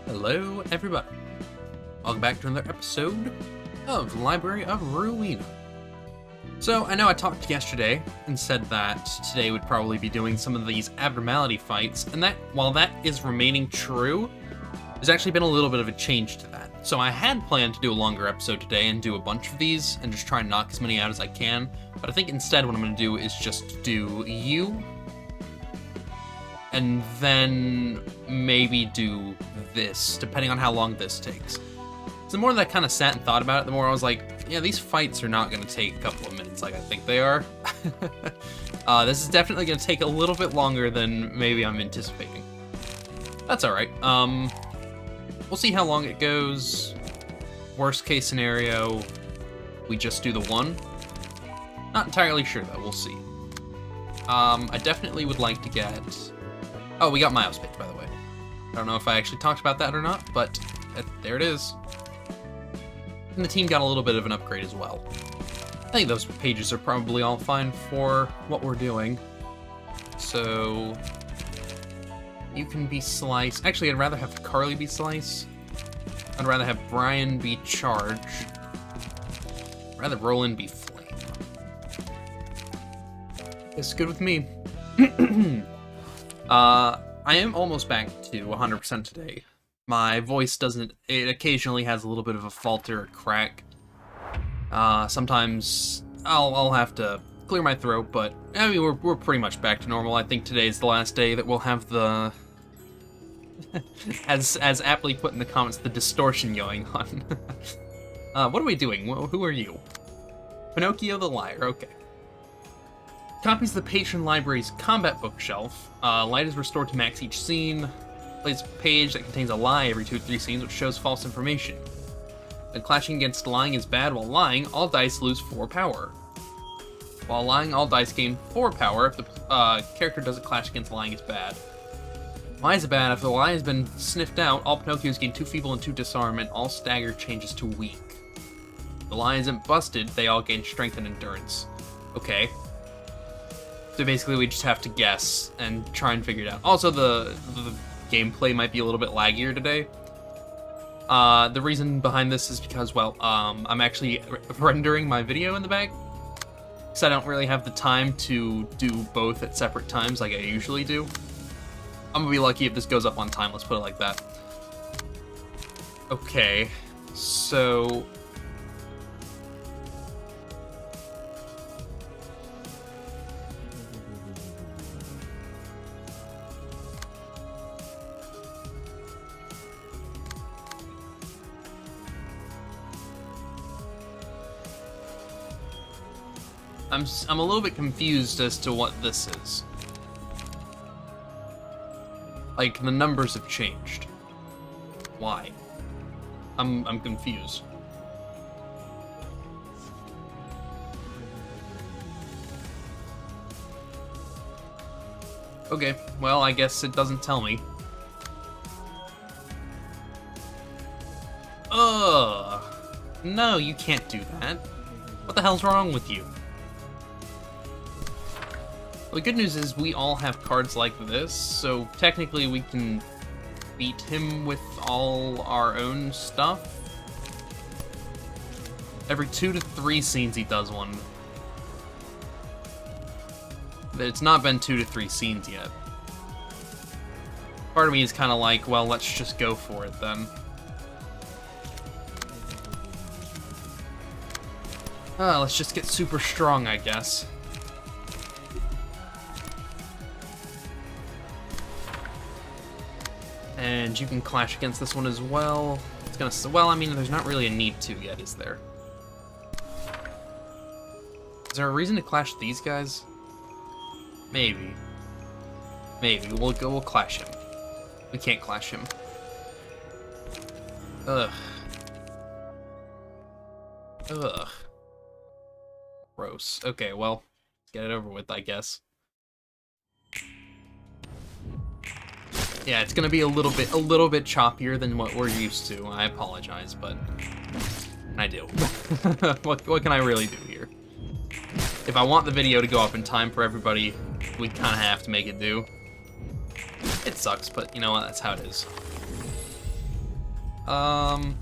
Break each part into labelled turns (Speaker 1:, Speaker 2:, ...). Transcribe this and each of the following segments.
Speaker 1: Hello, everybody. Welcome back to another episode of the Library of Ruina. So, I know I talked yesterday and said that today would probably be doing some of these abnormality fights, and that, while that is remaining true, there's actually been a little bit of a change to that. So I had planned to do a longer episode today and do a bunch of these and just try and knock as many out as I can, but I think instead what I'm going to do is just do you, and then maybe do this, depending on how long this takes. So the more that I kind of sat and thought about it, the more I was like, yeah, these fights are not going to take a couple of minutes like I think they are. This is definitely going to take a little bit longer than maybe I'm anticipating. That's alright. We'll see how long it goes. Worst case scenario, we just do the one. Not entirely sure though, we'll see. I definitely would like to get... Oh, we got mouse pick, by the way. I don't know if I actually talked about that or not, but there it is. And the team got a little bit of an upgrade as well. I think those pages are probably all fine for what we're doing. So... you can be Slice. Actually, I'd rather have Carly be Slice. I'd rather have Brian be Charge. I'd rather Roland be Flame. It's good with me. I am almost back to 100% today. My voice doesn't... it occasionally has a little bit of a falter or crack. Sometimes I'll have to clear my throat, but I mean, we're pretty much back to normal. I think today's the last day that we'll have the... as aptly put in the comments, the distortion going on. What are we doing? Who are you? Pinocchio the Liar, okay. Copies of the Patron Library's combat bookshelf. Light is restored to max each scene. Plays a page that contains a lie every 2 or 3 scenes, which shows false information. When clashing against lying is bad while lying, all dice lose 4 power. While lying, all dice gain 4 power if the character doesn't clash against lying is bad. Lie is bad. If the lie has been sniffed out, all Pinocchios gain 2 feeble and 2 disarm, and all stagger changes to weak. If the lie isn't busted, they all gain strength and endurance. Okay. So basically we just have to guess and try and figure it out. Also, the gameplay might be a little bit laggier today. The reason behind this is because, well, I'm actually rendering my video in the back. Because I don't really have the time to do both at separate times like I usually do. I'm gonna be lucky if this goes up on time, let's put it like that. Okay, so... I'm a little bit confused as to what this is. Like, the numbers have changed. Why? I'm confused. Okay, well, I guess it doesn't tell me. Ugh. No, you can't do that. What the hell's wrong with you? Well, the good news is we all have cards like this, so technically we can beat him with all our own stuff. Every 2 to 3 scenes he does one. It's not been 2 to 3 scenes yet. Part of me is kind of like, well, let's just go for it then. Let's just get super strong, I guess. And you can clash against this one as well. It's gonna... well, I mean, there's not really a need to yet, is there? Is there a reason to clash these guys? Maybe. Maybe. We'll clash him. We can't clash him. Ugh. Ugh. Gross. Okay, well, let's get it over with, I guess. Yeah, it's gonna be a little bit choppier than what we're used to. I apologize, but I do. What can I really do here? If I want the video to go up in time for everybody, we kind of have to make it do. It sucks, but you know what? That's how it is. I'm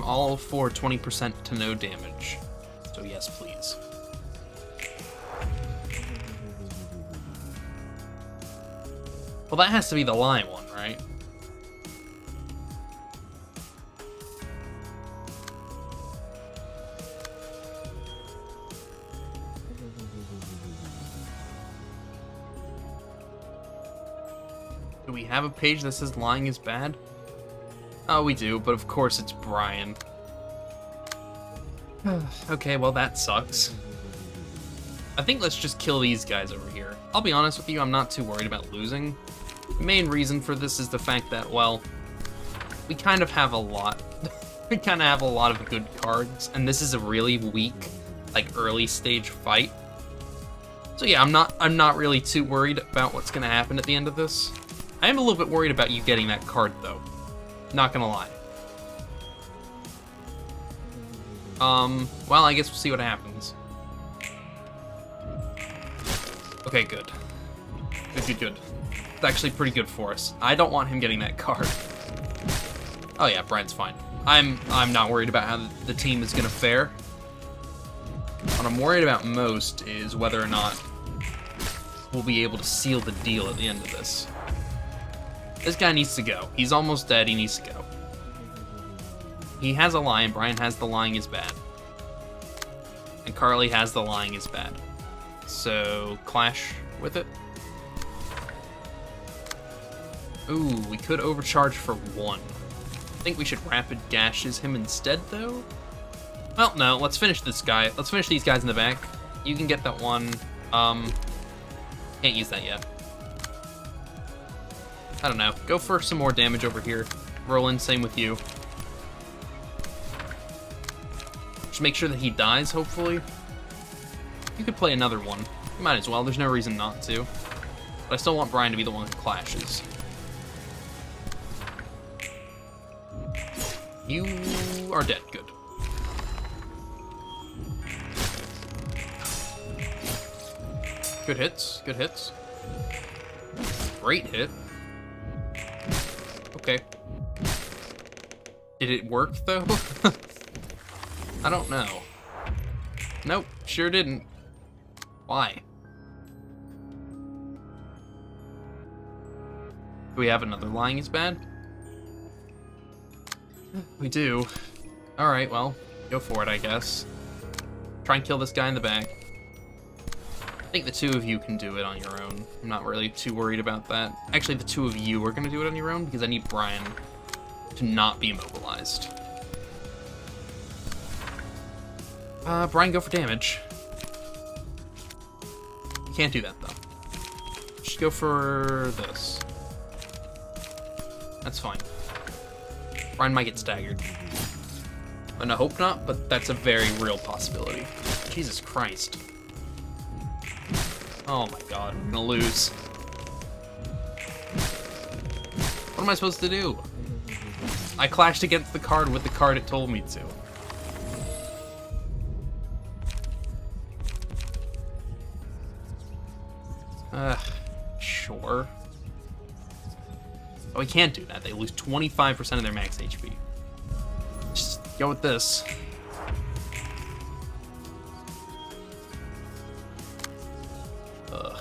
Speaker 1: all for 20% to no damage. So yes, please. Well, that has to be the lie one, right? Do we have a page that says lying is bad? Oh, we do, but of course it's Brian. Okay, well that sucks. I think let's just kill these guys over here. I'll be honest with you, I'm not too worried about losing. The main reason for this is the fact that, well, we kind of have a lot. We kind of have a lot of good cards, and this is a really weak, like, early stage fight. So yeah, I'm not really too worried about what's gonna happen at the end of this. I am a little bit worried about you getting that card, though. Not gonna lie. Well, I guess we'll see what happens. Okay, good. Good. It's actually pretty good for us. I don't want him getting that card. Oh yeah, Brian's fine. I'm not worried about how the team is gonna fare. What I'm worried about most is whether or not we'll be able to seal the deal at the end of this. This guy needs to go. He's almost dead. He needs to go. He has a lie, and Brian has the lying is bad. And Carly has the lying is bad. So, clash with it. Ooh, we could overcharge for 1. I think we should rapid gashes him instead, though. Well, no, let's finish this guy. Let's finish these guys in the back. You can get that one. Can't use that yet. I don't know. Go for some more damage over here. Roland, same with you. Just make sure that he dies, hopefully. You could play another one. You might as well. There's no reason not to. But I still want Brian to be the one who clashes. You are dead. Good. Good hits. Good hits. Great hit. Okay. Did it work, though? I don't know. Nope, sure didn't. Why? Do we have another lying is bad? We do. Alright, well, go for it, I guess. Try and kill this guy in the back. I think the two of you can do it on your own. I'm not really too worried about that. Actually, the two of you are going to do it on your own because I need Brian to not be immobilized. Brian, go for damage. You can't do that, though. Just go for this. That's fine. Brian might get staggered. And I hope not, but that's a very real possibility. Jesus Christ. Oh my god, I'm gonna lose. What am I supposed to do? I clashed against the card with the card it told me to. Sure. Oh, we can't do that. They lose 25% of their max HP. Just go with this. Ugh.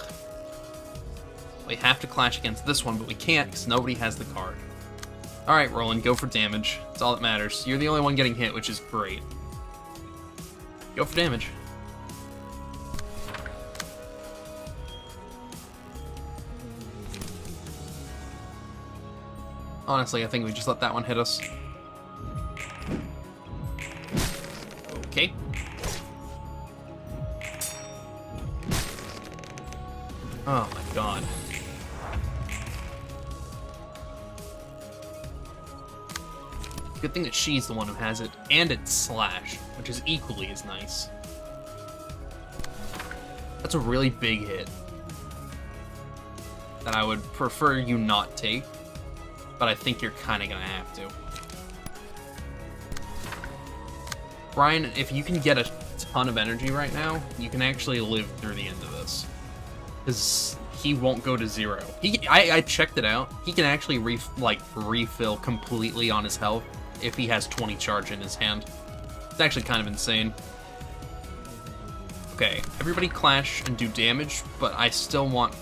Speaker 1: We have to clash against this one, but we can't because nobody has the card. Alright, Roland, go for damage. That's all that matters. You're the only one getting hit, which is great. Go for damage. Honestly, I think we just let that one hit us. Okay. Oh my god. Good thing that she's the one who has it, and it's slash, which is equally as nice. That's a really big hit that I would prefer you not take, but I think you're kind of gonna have to. Brian, if you can get a ton of energy right now, you can actually live through the end of this. Because he won't go to 0. I checked it out. He can actually refill completely on his health if he has 20 charge in his hand. It's actually kind of insane. Okay, everybody clash and do damage, but I still want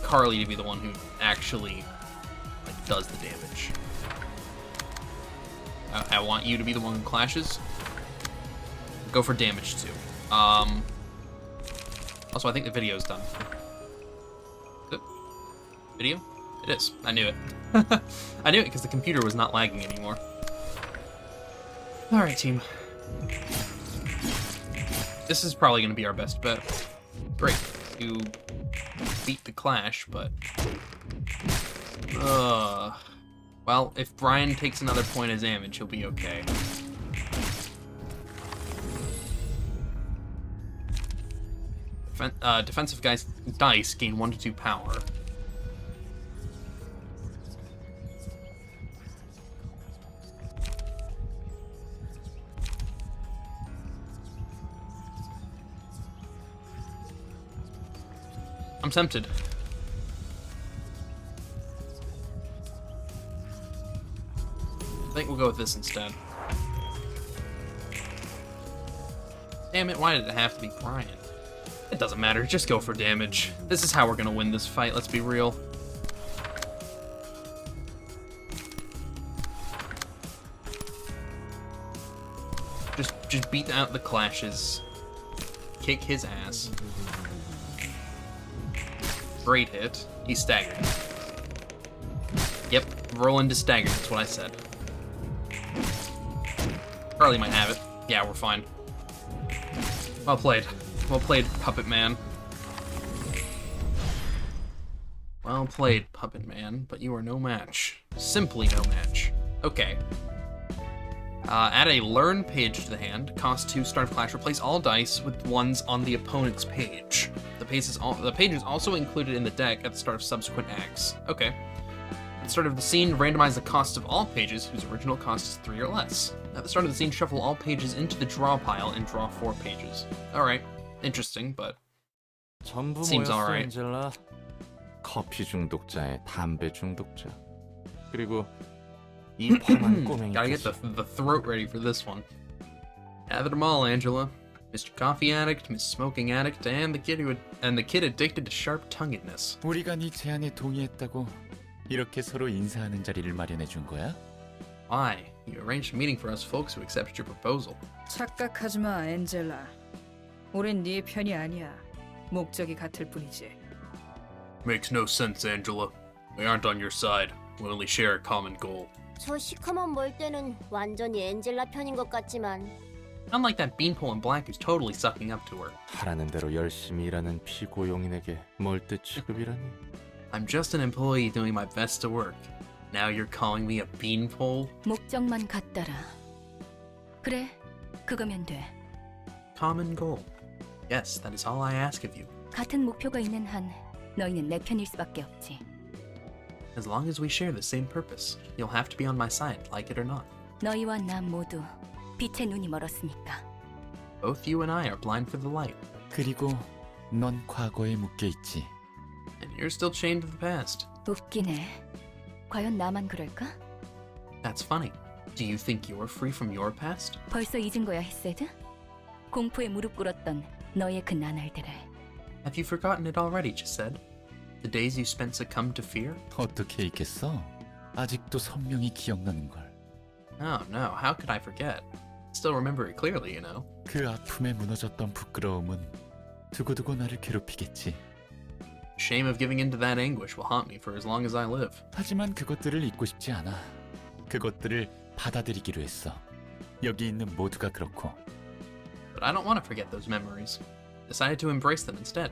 Speaker 1: Carly to be the one who actually does the damage. I want you to be the one who clashes. Go for damage too. Also, I think the video's done. Is it? Video? It is. I knew it. I knew it because the computer was not lagging anymore. Alright, team. This is probably going to be our best bet. Great. You beat the clash, but... well, if Brian takes another point of damage, he'll be okay. Defensive dice gain 1 to 2 power. I'm tempted. I think we'll go with this instead. Damn it, why did it have to be Brian? It doesn't matter, just go for damage. This is how we're gonna win this fight, let's be real. Just beat out the clashes. Kick his ass. Great hit. He's staggered. Yep, roll into staggered, that's what I said. Charlie might have it. Yeah, we're fine. Well played. Well played, Puppet Man. Well played, Puppet Man, but you are no match. Simply no match. Okay. Add a learn page to the hand. Cost 2, start of clash. Replace all dice with ones on the opponent's page. The page is also included in the deck at the start of subsequent acts. Okay. At the start of the scene, randomize the cost of all pages whose original cost is 3 or less. At the start of the scene, shuffle all pages into the draw pile and draw 4 pages. Alright. Interesting, but seems alright.
Speaker 2: 커피 중독자의 담배 중독자. 그리고 이 펌한 꼬맹이.
Speaker 1: Gotta get the throat ready for this one. Gather them all, Angela. Mr. Coffee Addict, Miss Smoking Addict, and the kid addicted to sharp-tonguedness.
Speaker 2: 우리가 네 제안에 동의했다고 이렇게 서로 인사하는 자리를 마련해 준 거야?
Speaker 1: Why? You arranged a meeting for us folks who accepted your proposal.
Speaker 3: 착각하지 마, 엔젤라. 우린 네 편이 아니야. 목적이 같을 뿐이지.
Speaker 1: Makes no sense, Angela. We aren't on your side. We only share a common goal.
Speaker 4: 저 시커먼 멀대는 완전히 엔젤라 편인 것 같지만.
Speaker 1: Unlike that beanpole in black who's totally sucking up to her.
Speaker 2: 하라는 대로 열심히 일하는 피고용인에게 멀대 취급이라니.
Speaker 1: I'm just an employee doing my best to work. Now you're calling me a beanpole?
Speaker 5: 목적만 같더라. 그래, 그거면 돼.
Speaker 1: Common goal. Yes, that is all I ask of you.
Speaker 5: 같은 목표가 있는 한 너희는 내 편일 수밖에 없지.
Speaker 1: As long as we share the same purpose, you'll have to be on my side, like it or not.
Speaker 5: 너희와 나 모두 빛의 눈이 멀었으니까.
Speaker 1: Both you and I are blind for the light.
Speaker 2: 그리고 넌 과거에 묶여 있지.
Speaker 1: And you're still chained to the past.
Speaker 5: 웃기네. 과연 나만 그럴까?
Speaker 1: That's funny. Do you think you're free from your past?
Speaker 5: 벌써 잊은 거야, 헤세드? 공포에 무릎 꿇었던 너의 그 나날들을.
Speaker 1: Have you forgotten it already, Gisette? The days you spent succumbed to fear?
Speaker 2: 어떻게 있겠어? 아직도 선명히 기억나는 걸.
Speaker 1: Oh no, how could I forget? Still remember it clearly, you know.
Speaker 2: 그 아픔에 무너졌던 부끄러움은 두고두고 나를 괴롭히겠지.
Speaker 1: Shame of giving into that anguish will haunt me for as long as I live.
Speaker 2: 하지만 그것들을 잊고 싶지 않아. 그것들을 받아들이기로 했어. 여기 있는 모두가 그렇고.
Speaker 1: But I don't want to forget those memories. Decided to embrace them instead.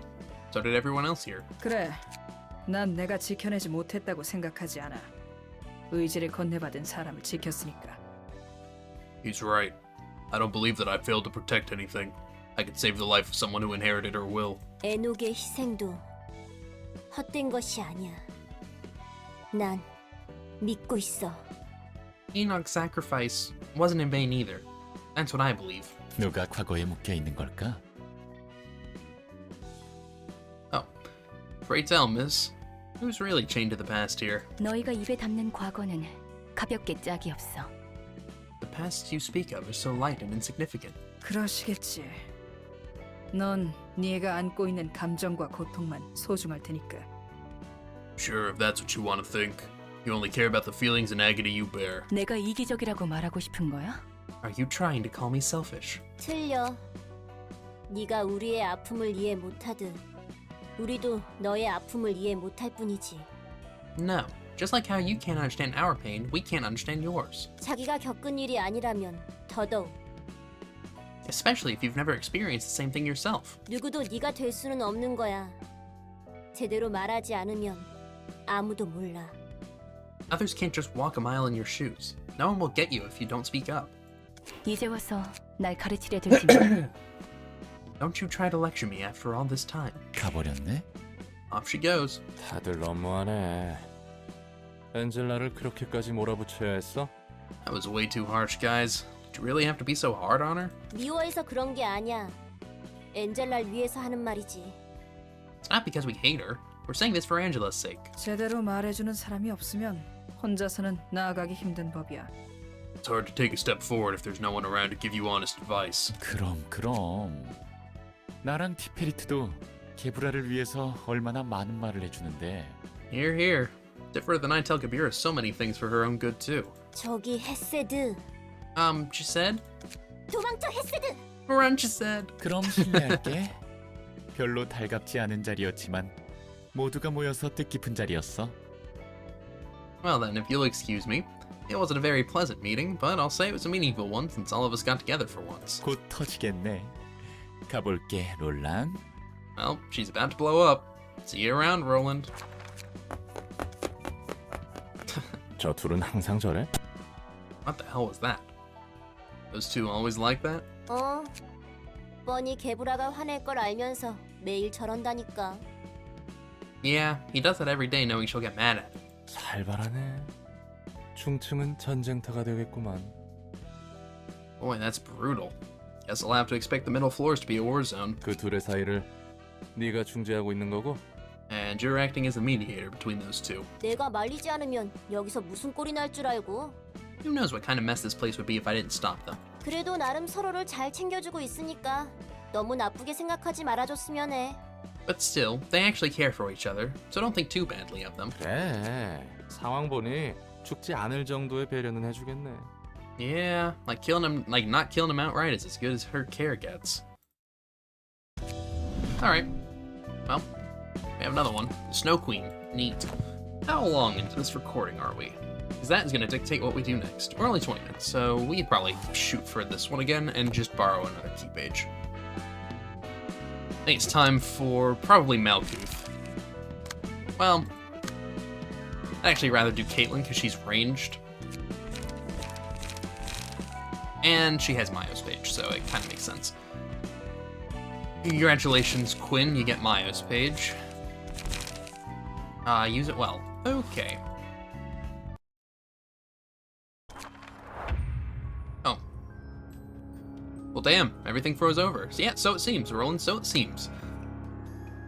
Speaker 1: So did everyone else here.
Speaker 3: 그래, 난 내가 지켜내지 못했다고 생각하지 않아. 의지를 건네받은 사람을 지켰으니까.
Speaker 1: He's right. I don't believe that I failed to protect anything. I could save the life of someone who inherited her will.
Speaker 4: 에녹의 희생도 헛된 것이 아니야. 난 믿고 있어.
Speaker 1: Enoch's sacrifice wasn't in vain either. That's what I believe.
Speaker 2: 누가 과거에 묶여 있는 걸까?
Speaker 1: Oh. Pray tell, miss. Who's really chained to the past here?
Speaker 5: 너희가 입에 담는 과거는 가볍게 짝이 없어.
Speaker 1: The past you speak of is so light and insignificant.
Speaker 3: 그러시겠지. 넌 네가 안고 있는 감정과 고통만 소중할 테니까.
Speaker 1: Sure, if that's what you want to think. You only care about the feelings and agony you bear.
Speaker 5: 내가 이기적이라고 말하고 싶은 거야?
Speaker 1: Are you trying to call me selfish?
Speaker 4: 틀려. 네가 우리의 아픔을 이해 못하듯 우리도 너의 아픔을 이해 못할 뿐이지.
Speaker 1: No. Just like how you can't understand our pain, we can't understand yours.
Speaker 4: 자기가 겪은 일이 아니라면 더더욱.
Speaker 1: Especially if you've never experienced the same thing yourself.
Speaker 4: 누구도 네가 될 수는 없는 거야. 제대로 말하지 않으면 아무도 몰라.
Speaker 1: Others can't just walk a mile in your shoes. No one will get you if you don't speak up.
Speaker 5: 이제 와서 날 가르치려 들지 마.
Speaker 1: Don't you try to lecture me after all this time.
Speaker 2: 가버렸네?
Speaker 1: Off she goes.
Speaker 6: 다들 너무하네. 엔젤라를 그렇게까지 몰아붙여야 했어?
Speaker 1: That was way too harsh, guys. Did you really have to be so hard on her?
Speaker 4: 미워해서 그런 게 아니야. 엔젤라를 위해서 하는 말이지.
Speaker 1: It's not because we hate her. We're saying this for Angela's sake.
Speaker 3: 제대로 말해주는 사람이 없으면 혼자서는 나아가기 힘든 법이야.
Speaker 1: It's hard to take a step forward if there's no one around to give you honest advice.
Speaker 2: 그럼. 나랑 티페리트도 게브라를 위해서 얼마나 많은 말을 해주는데.
Speaker 1: Here, here. Different than I tell Kabira so many things for her own good too.
Speaker 4: 저기 헤세드.
Speaker 1: She said?
Speaker 4: 도망쳐 헤세드.
Speaker 1: Run, she said.
Speaker 2: 그럼 실례할게. 별로 달갑지 않은 자리였지만 모두가 모여서 뜻깊은 자리였어.
Speaker 1: Well then, if you'll excuse me. It wasn't a very pleasant meeting, but I'll say it was a meaningful one since all of us got together for once.
Speaker 2: 곧 터지겠네. 가볼게, 롤랑.
Speaker 1: Well, she's about to blow up. See you around, Roland.
Speaker 6: 저 둘은 항상 저래?
Speaker 1: What the hell was that? Those two always like that?
Speaker 4: 뻔히 개브라가 화낼 걸 알면서 매일 저런다니까.
Speaker 1: Yeah, he does that every day knowing she'll get mad at him.
Speaker 6: 살벌하네. 중층은 전쟁터가 되겠구만.
Speaker 1: Boy, that's brutal. Guess I'll have to expect the middle floors to be a war zone.
Speaker 6: 그 둘의 사이를 네가 중재하고 있는 거고?
Speaker 1: And you're acting as a mediator between those two.
Speaker 4: 내가 말리지 않으면 여기서 무슨 꼴이 날 줄 알고.
Speaker 1: Who knows what kind of mess this place would be if I didn't stop them.
Speaker 4: 그래도 나름 서로를 잘 챙겨주고 있으니까 너무 나쁘게 생각하지 말아줬으면 해.
Speaker 1: But still, they actually care for each other, so don't think too badly of them.
Speaker 6: 그래. 상황 보니 죽지 않을 정도의 배려는 해주겠네.
Speaker 1: Yeah, like not killing him outright is as good as her care gets. Alright. Well, we have another one. The Snow Queen. Neat. How long into this recording are we? Because that is going to dictate what we do next. We're only 20 minutes, so we could probably shoot for this one again and just borrow another key page. I think it's time for probably Malkuth. Well, I'd actually rather do Caitlyn because she's ranged. And she has Mayo's page, so it kind of makes sense. Congratulations, Quinn, you get Mayo's page. Use it well. Okay. Oh. Well, damn, everything froze over. So yeah, so it seems, Roland, so it seems.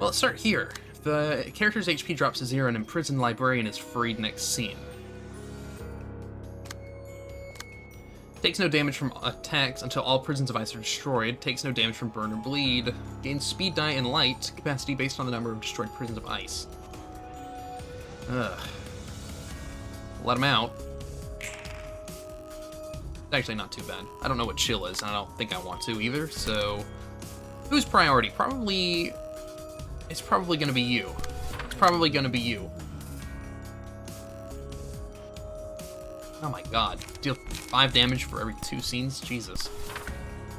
Speaker 1: Well, let's start here. If the character's HP drops to 0, an imprisoned librarian is freed next scene. Takes no damage from attacks until all prisons of ice are destroyed. Takes no damage from burn or bleed. Gains speed, die, and light capacity based on the number of destroyed prisons of ice. Ugh. Let him out. It's actually not too bad. I don't know what chill is, and I don't think I want to either, so... Who's priority? Probably... It's probably gonna be you. It's probably gonna be you. Oh my god. Deal 5 damage for every 2 scenes? Jesus.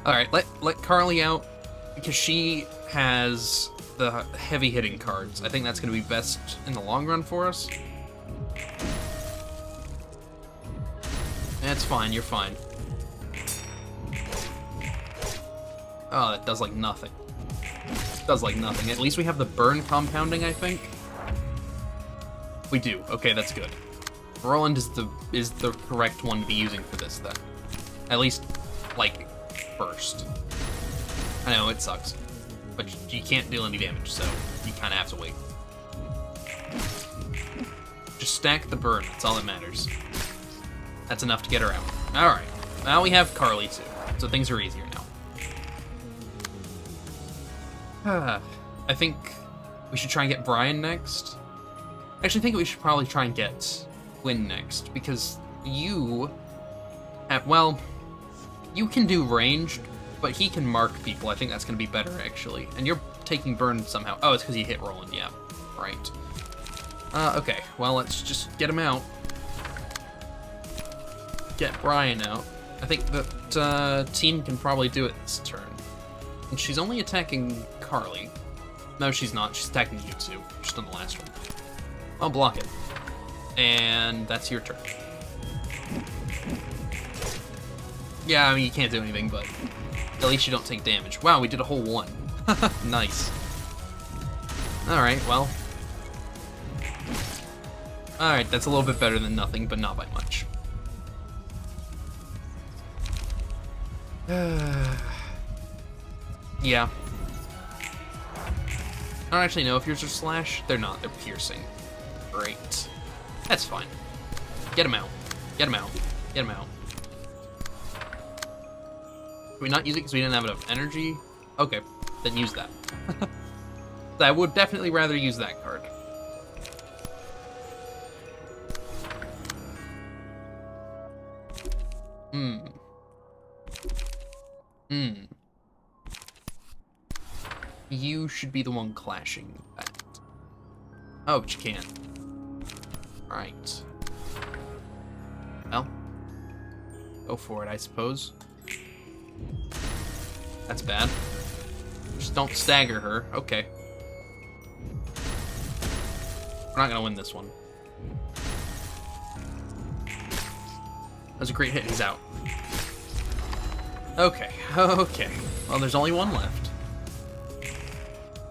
Speaker 1: Alright, let Carly out, because she has the heavy hitting cards. I think that's going to be best in the long run for us. That's fine, you're fine. Oh, that does like nothing. Does like nothing. At least we have the burn compounding, I think. We do. Okay, that's good. Roland is the correct one to be using for this then. At least, like, first. I know, it sucks. But you can't deal any damage, so you kind of have to wait. Just stack the burn, that's all that matters. That's enough to get her out. Alright, now we have Carly too, so things are easier now. I think we should try and get Brian next. Actually, I think we should probably try and get Quinn next, because you have, well, you can do ranged, but he can mark people. I think that's going to be better, actually. And you're taking burn somehow. Oh, it's because you hit Roland, yeah. Right. Okay, well, let's just get him out. Get Brian out. I think that team can probably do it this turn. And she's only attacking Carly. No, she's not. She's attacking you two, just on the last one. I'll block it. And that's your turn. Yeah, I mean, you can't do anything, but at least you don't take damage. Wow, we did a whole 1. Nice. Alright, well. Alright, that's a little bit better than nothing, but not by much. Yeah. I don't actually know if yours are slash. They're not, they're piercing. Great. That's fine. Get him out. Get him out. Get him out. Can we not use it because we didn't have enough energy? Okay, then use that. I would definitely rather use that card. You should be the one clashing that. Oh, but you can't. Alright. Well. Go for it, I suppose. That's bad. Just don't stagger her. Okay. We're not gonna win this one. That was a great hit. He's out. Okay. Okay. Well, there's only one left.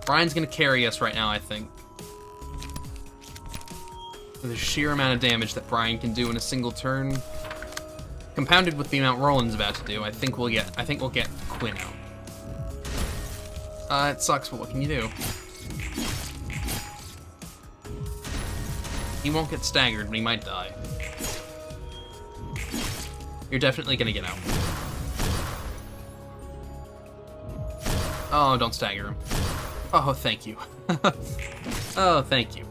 Speaker 1: Brian's gonna carry us right now, I think. With the sheer amount of damage that Brian can do in a single turn, compounded with the amount Roland's about to do, I think we'll get Quinn out. It sucks, but what can you do? He won't get staggered, but he might die. You're definitely gonna get out. Oh, don't stagger him. Oh, thank you. Oh, thank you.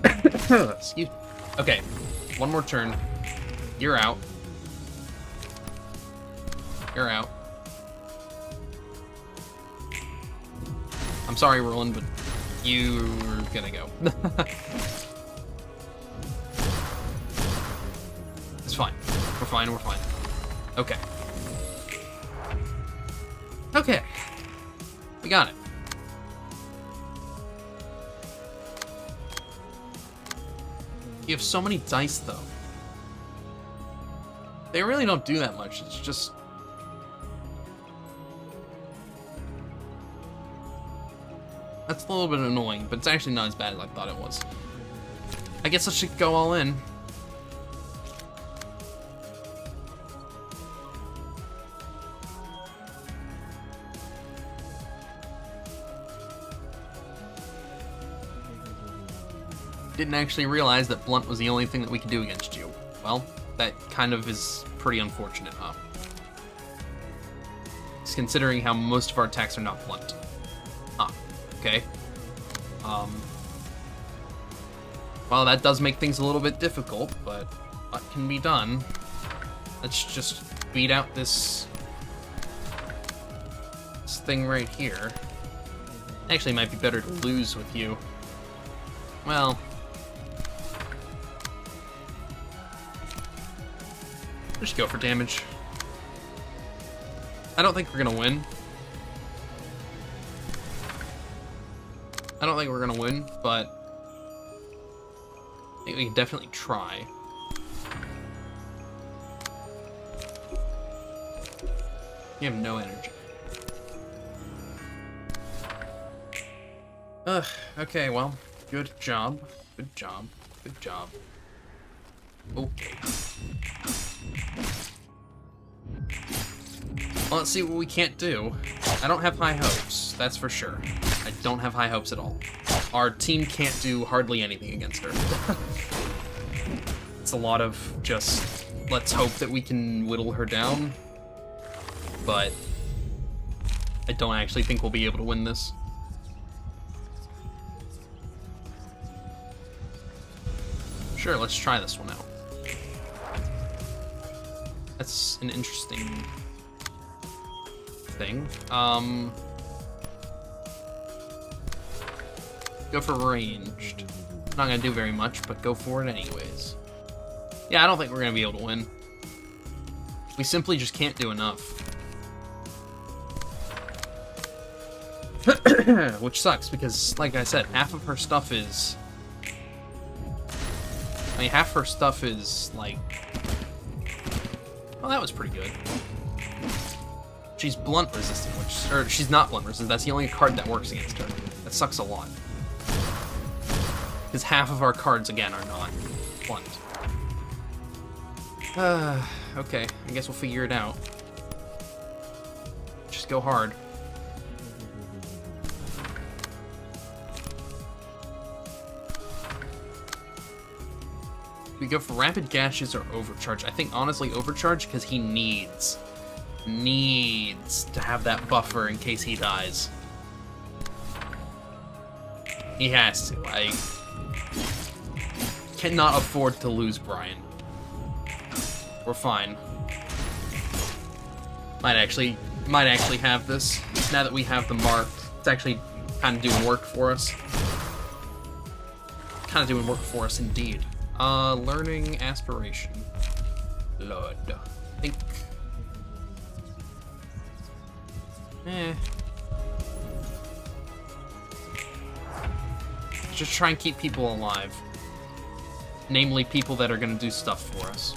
Speaker 1: Excuse me. Okay, one more turn. You're out. You're out. I'm sorry, Roland, but you're gonna go. It's fine. We're fine, we're fine. Okay. Okay. We got it. You have so many dice, though. They really don't do that much. It's just... That's a little bit annoying, but it's actually not as bad as I thought it was. I guess I should go all in. Didn't actually realize that blunt was the only thing that we could do against you. Well, that kind of is pretty unfortunate, huh? Just considering how most of our attacks are not blunt. Ah, okay. Well, that does make things a little bit difficult, but what can be done? Let's just beat out this thing right here. Actually, it might be better to lose with you. Well... Just go for damage. I don't think we're gonna win. I don't think we're gonna win, but I think we can definitely try. You have no energy. Ugh, okay, well, good job. Good job. Good job. Okay. Well, let's see what we can't do. I don't have high hopes, that's for sure. I don't have high hopes at all. Our team can't do hardly anything against her. It's a lot of just, let's hope that we can whittle her down. But I don't actually think we'll be able to win this. Sure, let's try this one out. That's an interesting thing. Go for ranged. Not gonna do very much, but go for it anyways. Yeah, I don't think we're gonna be able to win. We simply just can't do enough. Which sucks, because, like I said, half of her stuff is... I mean, half her stuff is, like... Well, that was pretty good. She's blunt resistant, which... Or, she's not blunt resistant, that's the only card that works against her. That sucks a lot. Because half of our cards, again, are not blunt. Okay, I guess we'll figure it out. Just go hard. We go for rapid gashes or overcharge. I think honestly overcharge because he needs to have that buffer in case he dies. He has to. I cannot afford to lose Brian. We're fine. Might actually have this now that we have the mark. It's actually kind of doing work for us. Kind of doing work for us indeed. Learning aspiration. Lord. I think. Just try and keep people alive. Namely, people that are gonna do stuff for us.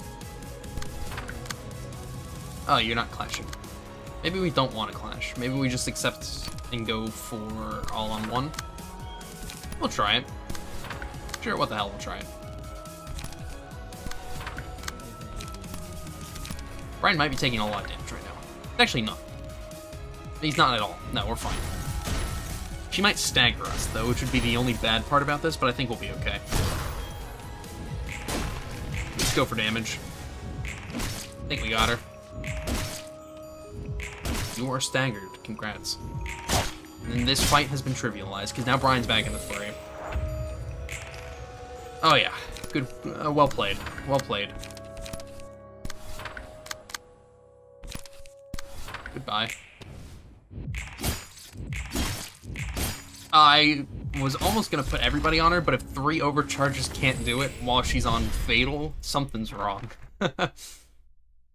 Speaker 1: Oh, you're not clashing. Maybe we don't want to clash. Maybe we just accept and go for all-on-one. We'll try it. Sure, what the hell, we'll try it. Brian might be taking a lot of damage right now. Actually, not. He's not at all. No, we're fine. She might stagger us, though, which would be the only bad part about this, but I think we'll be okay. Let's go for damage. I think we got her. You are staggered. Congrats. And this fight has been trivialized, because now Brian's back in the fray. Oh yeah. Good. Well played. Well played. Goodbye. I was almost gonna put everybody on her, but if 3 overcharges can't do it while she's on Fatal, something's wrong.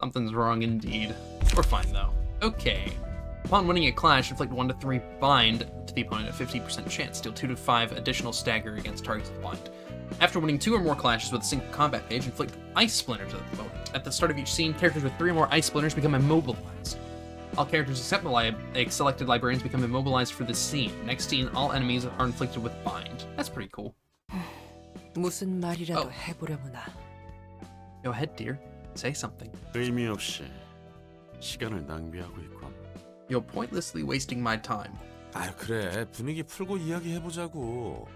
Speaker 1: Something's wrong indeed. We're fine though. Okay. Upon winning a clash, inflict 1 to 3 bind to the opponent at 50% chance. Deal 2 to 5 additional stagger against targets with bind. After winning 2 or more clashes with a single combat page, inflict ice splinters at the opponent. At the start of each scene, characters with 3 or more ice splinters become immobilized. All characters except the selected librarians become immobilized for this scene. Next scene, all enemies are inflicted with bind. That's pretty cool.
Speaker 7: 무슨 말이라도 해보려무나.
Speaker 1: Go ahead, dear. Say something.
Speaker 8: 의미 없이 시간을 낭비하고 있군.
Speaker 1: You're pointlessly wasting my time.
Speaker 6: 아 그래 분위기 풀고 이야기해보자고.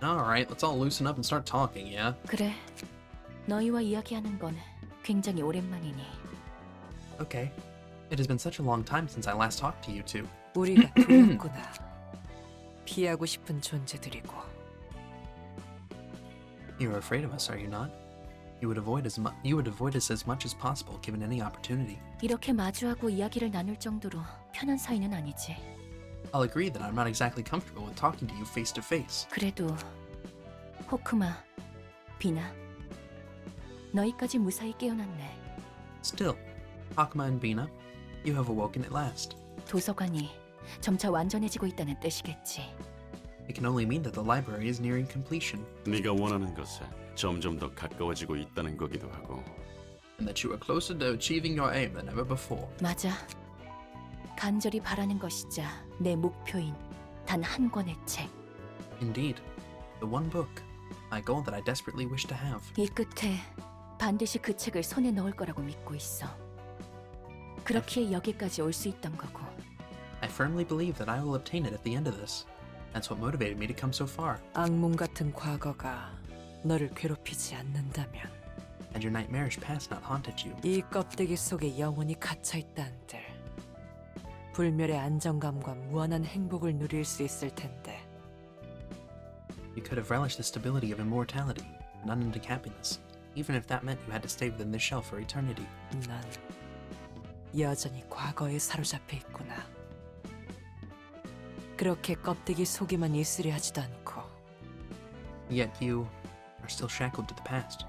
Speaker 1: Alright, let's all loosen up and start talking, yeah?
Speaker 5: 그래. 너희와 이야기하는 건 굉장히 오랜만이니.
Speaker 1: Okay. It has been such a long time since I last talked to you two.
Speaker 7: 우리가 두렵구나. 피하고 싶은 존재들이고.
Speaker 1: You're afraid of us, are you not? You would avoid us as much as possible given any opportunity.
Speaker 5: 이렇게 마주하고 이야기를 나눌 정도로 편한 사이는 아니지.
Speaker 1: I'll agree that I'm not exactly comfortable with talking to you face to face.
Speaker 5: 그래도 호크마, 비나, 너희까지 무사히 깨어났네.
Speaker 1: Still, Hakma and Bina, you have awoken at last.
Speaker 5: 도서관이 점차 완전해지고 있다는 뜻이겠지.
Speaker 1: It can only mean that the library is nearing completion.
Speaker 8: 네가 원하는 것에 점점 더 가까워지고 있다는 거기도 하고.
Speaker 1: And that you are closer to achieving your aim than ever before.
Speaker 5: 맞아. 간절히 바라는 것이자 내 목표인 단 한 권의 책.
Speaker 1: Indeed, the one book, my goal that I desperately wish to have.
Speaker 5: 이 끝에 반드시 그 책을 손에 넣을 거라고 믿고 있어. 그렇기에 여기까지 올 수 있던 거고.
Speaker 1: I firmly believe that I will obtain it at the end of this. That's what motivated me to come so far.
Speaker 7: 악몽 같은 과거가 너를 괴롭히지 않는다면
Speaker 1: And your nightmarish past not haunted you.
Speaker 7: 이 껍데기 속에 영원히 갇혀 있다 한들 불멸의 안정감과 무한한 행복을 누릴 수 있을 텐데
Speaker 1: You could have relished the stability of immortality, and unending happiness, even if that meant you had to stay within this shell for eternity.
Speaker 7: 난 여전히 과거에 사로잡혀 있구나. 그렇게 껍데기 속에만 있으려 하지도 않고
Speaker 1: Yet you are still shackled to the past.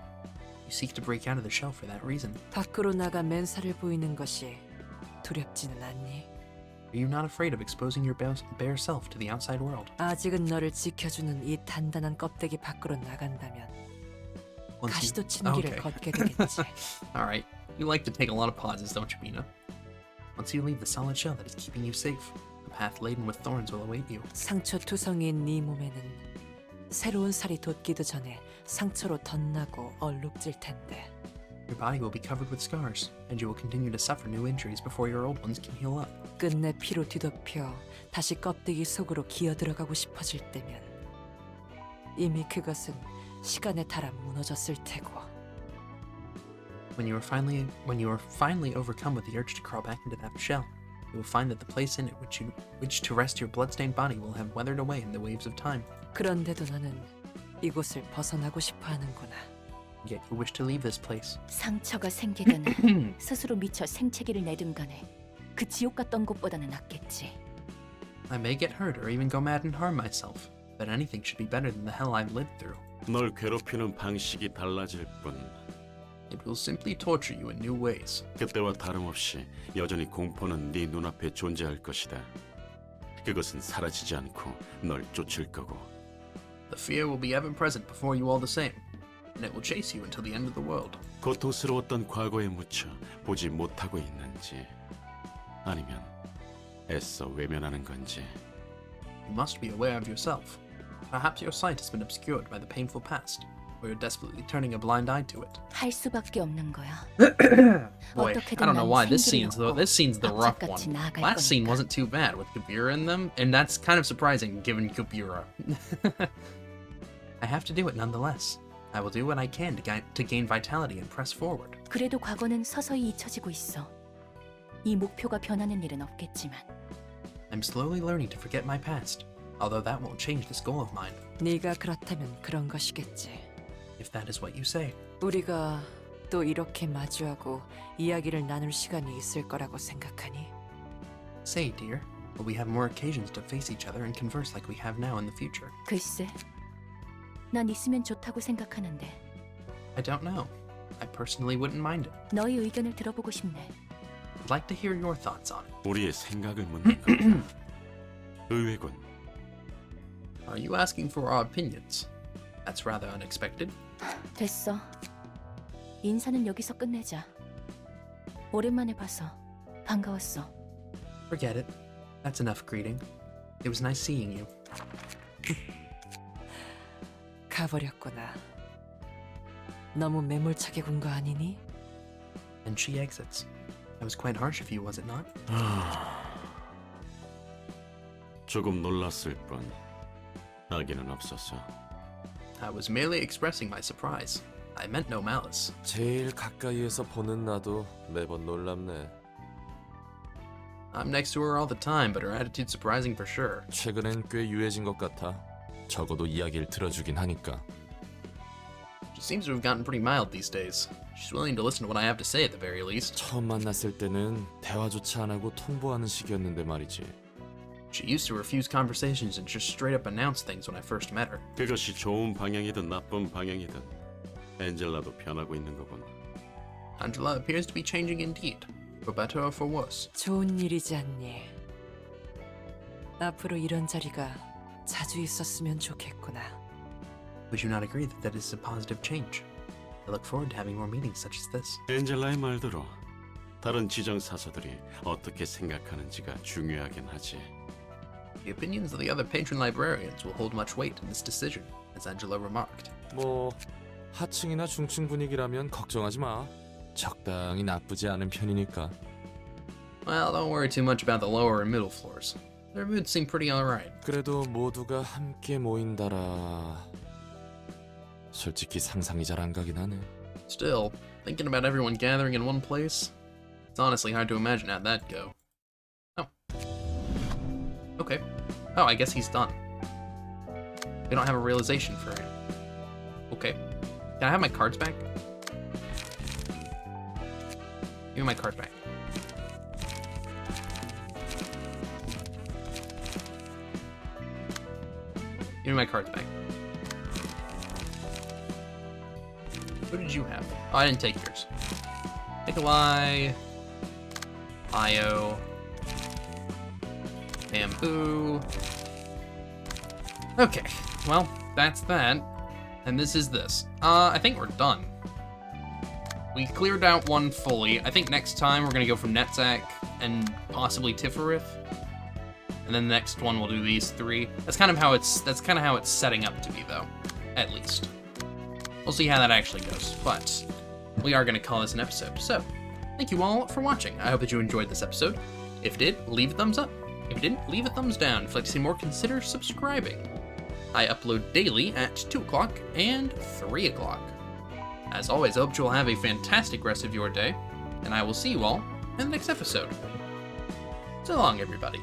Speaker 1: You seek to break out of the shell for that reason.
Speaker 7: 밖으로 나가 맨살을 보이는 것이 두렵지는 않니?
Speaker 1: Are you not afraid of exposing your bare self to the outside world?
Speaker 7: 아직은 너를 지켜주는 이 단단한 껍데기 밖으로 나간다면 가시도 치는 길을 걷게 되겠지.
Speaker 1: Alright, you like to take a lot of pauses, don't you, Mina? Once you leave the solid shell that is keeping you safe, a path laden with thorns will await you.
Speaker 7: 상처투성이인 네 몸에는 새로운 살이 돋기도 전에 상처로 덧나고 얼룩질 텐데
Speaker 1: Your body will be covered with scars, and you will continue to suffer new injuries before your old ones can heal up.
Speaker 7: 끝내 피로 뒤덮여 다시 껍데기 속으로 기어들어가고 싶어질 때면 이미 그것은 시간에 따라 무너졌을 테고
Speaker 1: When you are finally overcome with the urge to crawl back into that shell, you will find that the place in it which to rest your bloodstained body will have weathered away in the waves of time.
Speaker 7: 그런데도 너는 이곳을 벗어나고 싶어 하는구나.
Speaker 1: Yet you wish to leave this place.
Speaker 5: 상처가 생기든 스스로 미쳐 생채기를 내든 간에 그 지옥 같던 곳보다는 낫겠지.
Speaker 1: I may get hurt or even go mad and harm myself, but anything should be better than the hell I've lived through.
Speaker 8: 널 괴롭히는 방식이 달라질 뿐.
Speaker 1: It will simply torture you in new ways.
Speaker 8: 그때와 다름없이 여전히 공포는 네 눈앞에 존재할 것이다. 그것은 사라지지 않고 널 쫓을 거고.
Speaker 1: The fear will be ever present before you all the same, and it will chase you until the end of the world.
Speaker 8: 고통스러웠던 과거에 묻혀 보지 못하고 있는지 아니면 애써 외면하는 건지.
Speaker 1: You must be aware of yourself. Perhaps your sight has been obscured by the painful past, or you're desperately turning a blind eye to it.
Speaker 5: 할 수밖에 없는 거야.
Speaker 1: Boy, I don't know why this scene's the rough one. Last scene wasn't too bad with Kabira in them, and that's kind of surprising given Kabira. I have to do it nonetheless. I will do what I can to gain vitality and press forward.
Speaker 5: 그래도 과거는 서서히 잊혀지고 있어. 이 목표가 변하는 일은 없겠지만.
Speaker 1: I'm slowly learning to forget my past, although that won't change this goal of mine.
Speaker 7: 네가 그렇다면 그런 것이겠지.
Speaker 1: If that is what you say.
Speaker 7: 우리가 또 이렇게 마주하고 이야기를 나눌 시간이 있을 거라고 생각하니?
Speaker 1: Say, dear, will we have more occasions to face each other and converse like we have now in the future?
Speaker 5: 글쎄, 난 있으면 좋다고 생각하는데.
Speaker 1: I don't know. I personally wouldn't mind it.
Speaker 5: 너의 의견을 들어보고 싶네.
Speaker 1: I'd like to hear your thoughts on it.
Speaker 8: 우리의 생각을 묻는 거다. 의외군.
Speaker 1: Are you asking for our opinions? That's rather unexpected.
Speaker 5: 됐어. 인사는 여기서 끝내자. 오랜만에 봐서 반가웠어.
Speaker 1: Forget it. That's enough greeting. It was nice seeing you.
Speaker 7: 가버렸구나. 너무 매몰차게 군 거 아니니?
Speaker 1: And she exits. That was quite harsh of you, was it not?
Speaker 8: 조금 놀랐을 뿐 악의는 없었어.
Speaker 1: I was merely expressing my surprise. I meant no malice.
Speaker 9: 제일 가까이에서 보는 나도 매번 놀랍네.
Speaker 1: I'm next to her all the time, but her attitude's surprising for sure.
Speaker 9: 최근엔 꽤 유해진 것 같아. 적어도 이야기를 들어주긴 하니까.
Speaker 1: She seems to have gotten pretty mild these days. She's willing to listen to what I have to say at the very least.
Speaker 9: 처음 만났을 때는 대화조차 안 하고 통보하는 식이었는데 말이지.
Speaker 1: She used to refuse conversations and just straight up announce things when I first met her.
Speaker 8: 그것이 좋은 방향이든 나쁜 방향이든 엔젤라도 변하고 있는 거군.
Speaker 1: Angela appears to be changing indeed, for better or for worse.
Speaker 7: 좋은 일이지 않니? 앞으로 이런 자리가 자주 있었으면 좋겠구나.
Speaker 1: Would you not agree that that is a positive change? I look forward to having more meetings such as this.
Speaker 8: 엔젤라의 말대로 다른 지정 사서들이 어떻게 생각하는지가 중요하긴 하지.
Speaker 1: The opinions of the other patron librarians will hold much weight in this decision, as Angela remarked.
Speaker 9: 뭐 하층이나 중층 분위기라면 걱정하지 마. 적당히 나쁘지 않은 편이니까.
Speaker 1: Well, don't worry too much about the lower and middle floors. Their moods seem pretty alright.
Speaker 9: 그래도 모두가 함께 모인다라. 솔직히 상상이 잘 안 가긴 하네.
Speaker 1: Still, thinking about everyone gathering in one place, it's honestly hard to imagine how'd that go. Oh. Okay. Oh, I guess he's done. We don't have a realization for him. Okay. Can I have my cards back? Give me my cards back. Give me my cards back. What did you have? Oh, I didn't take yours. Nikolai. Io. Bamboo. Okay, well, that's that. And this is this. I think we're done. We cleared out one fully. I think next time we're gonna go from Netzach and possibly Tifereth. And then the next one we'll do these three. That's kind of how it's setting up to be though. At least. We'll see how that actually goes. But we are gonna call this an episode. So, thank you all for watching. I hope that you enjoyed this episode. If you did, leave a thumbs up. If you didn't, leave a thumbs down. If you'd like to see more, consider subscribing. I upload daily at 2 o'clock and 3 o'clock. As always, I hope you will have a fantastic rest of your day, and I will see you all in the next episode. So long, everybody.